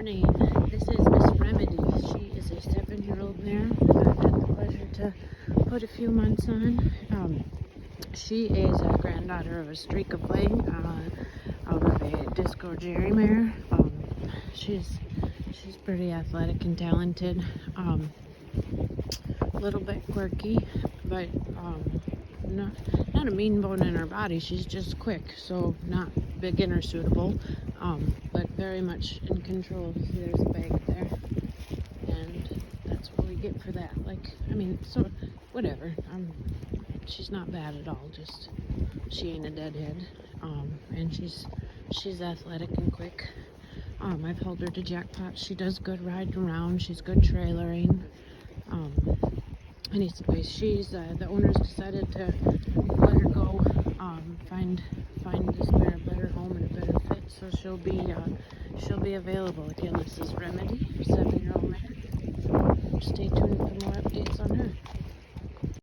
morning. This is Miss Remedy. She is a 7-year-old mare that I've had the pleasure to put a few months on. She is a granddaughter of A Streak of Fling out of a disco Jerry mare. She's pretty athletic and talented. A little bit quirky, but not a mean bone in her body. She's just quick, so not beginner suitable, but very much in control. See, there's a bag there, and that's what we get for that. So whatever. She's not bad at all. Just she ain't a deadhead, and she's athletic and quick. I've held her to jackpot. She does good riding around. She's good trailering. Anyways, the owners decided to let her go, find this mare a better home and a better fit, so she'll be available. Again, this is Remedy, 7-year-old mare. Stay tuned for more updates on her.